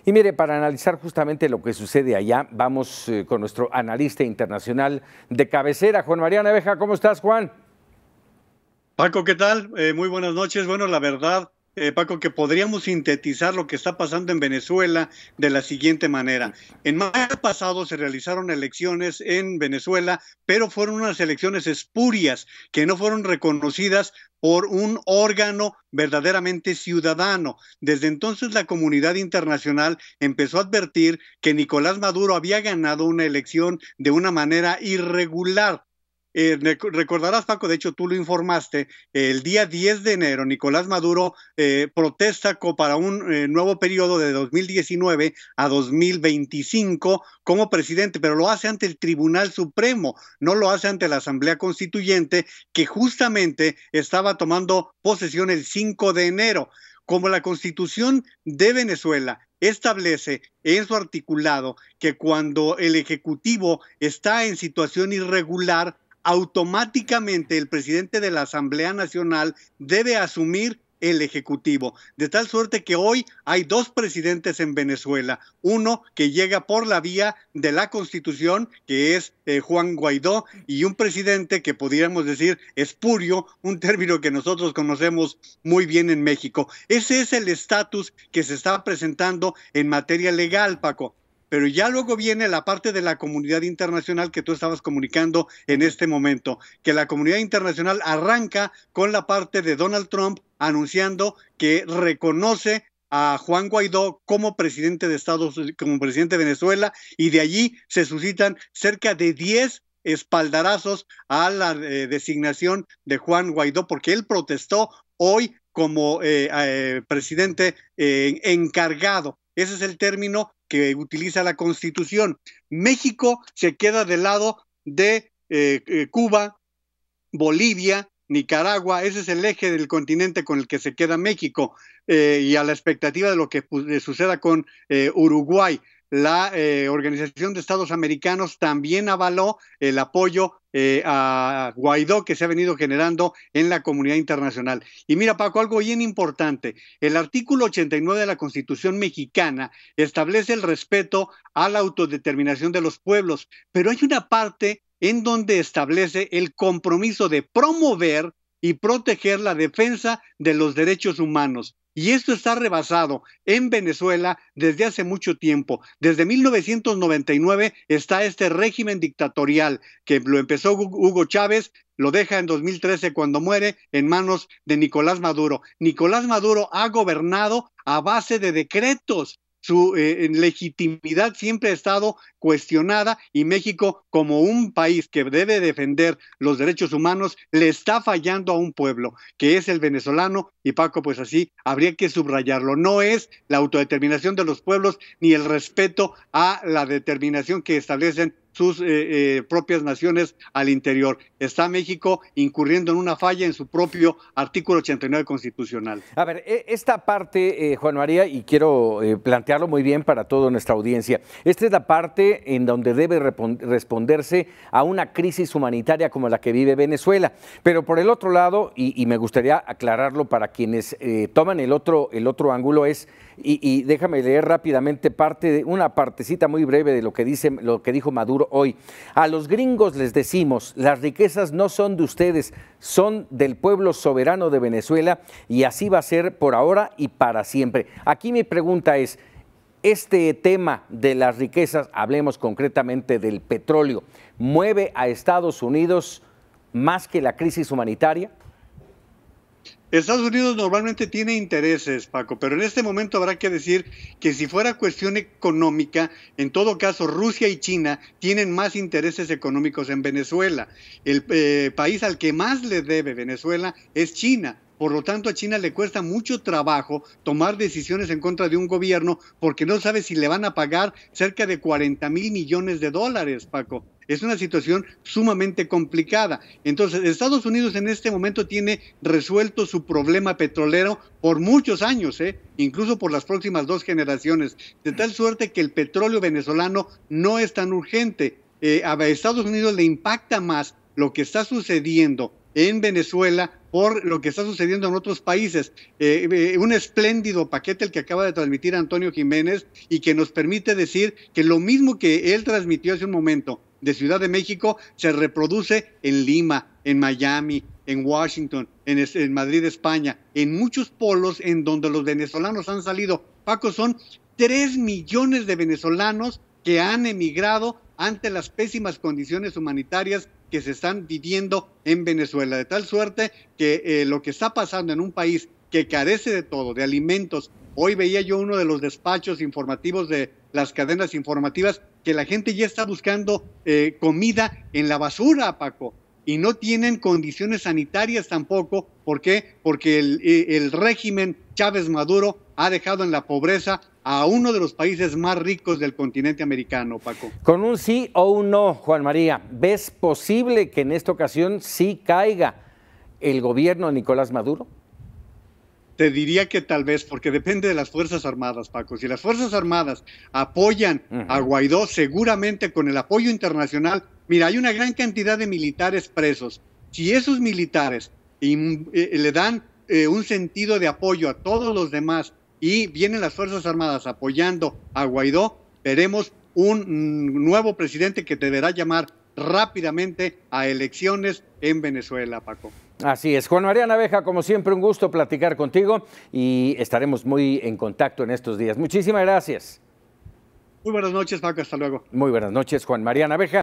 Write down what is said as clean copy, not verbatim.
Y mire, para analizar justamente lo que sucede allá, vamos con nuestro analista internacional de cabecera, Juan María Naveja. ¿Cómo estás, Juan? Paco, ¿qué tal? Muy buenas noches. Bueno, la verdad, Paco, que podríamos sintetizar lo que está pasando en Venezuela de la siguiente manera. En mayo pasado se realizaron elecciones en Venezuela, pero fueron unas elecciones espurias que no fueron reconocidas por un órgano verdaderamente ciudadano. Desde entonces la comunidad internacional empezó a advertir que Nicolás Maduro había ganado una elección de una manera irregular. Recordarás, Paco, de hecho tú lo informaste, el día 10 de enero Nicolás Maduro protesta para un nuevo periodo de 2019 a 2025 como presidente, pero lo hace ante el Tribunal Supremo, no lo hace ante la Asamblea Constituyente, que justamente estaba tomando posesión el 5 de enero. Como la Constitución de Venezuela establece en su articulado que cuando el Ejecutivo está en situación irregular, automáticamente el presidente de la Asamblea Nacional debe asumir el Ejecutivo, de tal suerte que hoy hay dos presidentes en Venezuela, uno que llega por la vía de la Constitución, que es Juan Guaidó, y un presidente que podríamos decir espurio, un término que nosotros conocemos muy bien en México. Ese es el estatus que se está presentando en materia legal, Paco. Pero ya luego viene la parte de la comunidad internacional que tú estabas comunicando en este momento, que la comunidad internacional arranca con la parte de Donald Trump anunciando que reconoce a Juan Guaidó como presidente de como presidente de Venezuela, y de allí se suscitan cerca de 10 espaldarazos a la designación de Juan Guaidó, porque él protestó hoy como presidente encargado. Ese es el término que utiliza la Constitución. México se queda del lado de Cuba, Bolivia, Nicaragua. Ese es el eje del continente con el que se queda México, y a la expectativa de lo que suceda con Uruguay. La Organización de Estados Americanos también avaló el apoyo a Guaidó que se ha venido generando en la comunidad internacional. Y mira, Paco, algo bien importante. El artículo 89 de la Constitución mexicana establece el respeto a la autodeterminación de los pueblos, pero hay una parte en donde establece el compromiso de promover y proteger la defensa de los derechos humanos. Y esto está rebasado en Venezuela desde hace mucho tiempo. Desde 1999 está este régimen dictatorial que lo empezó Hugo Chávez, lo deja en 2013 cuando muere en manos de Nicolás Maduro. Nicolás Maduro ha gobernado a base de decretos. Su legitimidad siempre ha estado cuestionada, y México, como un país que debe defender los derechos humanos, le está fallando a un pueblo, que es el venezolano. Y Paco, pues así habría que subrayarlo. No es la autodeterminación de los pueblos ni el respeto a la determinación que establecen sus propias naciones al interior. Está México incurriendo en una falla en su propio artículo 89 constitucional. A ver, esta parte, Juan María, y quiero plantearlo muy bien para toda nuestra audiencia, esta es la parte en donde debe responderse a una crisis humanitaria como la que vive Venezuela. Pero por el otro lado, y me gustaría aclararlo para quienes toman el otro ángulo, es, y déjame leer rápidamente una partecita muy breve de lo que dijo Maduro hoy. A los gringos les decimos, las riquezas no son de ustedes, son del pueblo soberano de Venezuela, y así va a ser por ahora y para siempre. Aquí mi pregunta es, este tema de las riquezas, hablemos concretamente del petróleo, ¿mueve a Estados Unidos más que la crisis humanitaria? Estados Unidos normalmente tiene intereses, Paco, pero en este momento habrá que decir que si fuera cuestión económica, en todo caso Rusia y China tienen más intereses económicos en Venezuela. El país al que más le debe Venezuela es China. Por lo tanto, a China le cuesta mucho trabajo tomar decisiones en contra de un gobierno porque no sabe si le van a pagar cerca de 40,000 millones de dólares, Paco. Es una situación sumamente complicada. Entonces, Estados Unidos en este momento tiene resuelto su problema petrolero por muchos años, incluso por las próximas 2 generaciones, de tal suerte que el petróleo venezolano no es tan urgente. A Estados Unidos le impacta más lo que está sucediendo en Venezuela por lo que está sucediendo en otros países. Un espléndido paquete el que acaba de transmitir Antonio Jiménez y que nos permite decir que lo mismo que él transmitió hace un momento de Ciudad de México se reproduce en Lima, en Miami, en Washington, en Madrid, España, en muchos polos en donde los venezolanos han salido. Paco, son 3 millones de venezolanos que han emigrado ante las pésimas condiciones humanitarias que se están viviendo en Venezuela, de tal suerte que lo que está pasando en un país que carece de todo, de alimentos. Hoy veía yo uno de los despachos informativos de las cadenas informativas que la gente ya está buscando comida en la basura, Paco, y no tienen condiciones sanitarias tampoco. ¿Por qué? Porque el régimen Chávez Maduro ha dejado en la pobreza a uno de los países más ricos del continente americano, Paco. Con un sí o un no, Juan María, ¿ves posible que en esta ocasión sí caiga el gobierno de Nicolás Maduro? Te diría que tal vez, porque depende de las Fuerzas Armadas, Paco. Si las Fuerzas Armadas apoyan a Guaidó, seguramente con el apoyo internacional, mira, hay una gran cantidad de militares presos. Si esos militares le dan un sentido de apoyo a todos los demás y vienen las Fuerzas Armadas apoyando a Guaidó, veremos un nuevo presidente que deberá llamar rápidamente a elecciones en Venezuela, Paco. Así es. Juan María Naveja, como siempre, un gusto platicar contigo y estaremos muy en contacto en estos días. Muchísimas gracias. Muy buenas noches, Paco. Hasta luego. Muy buenas noches, Juan María Naveja.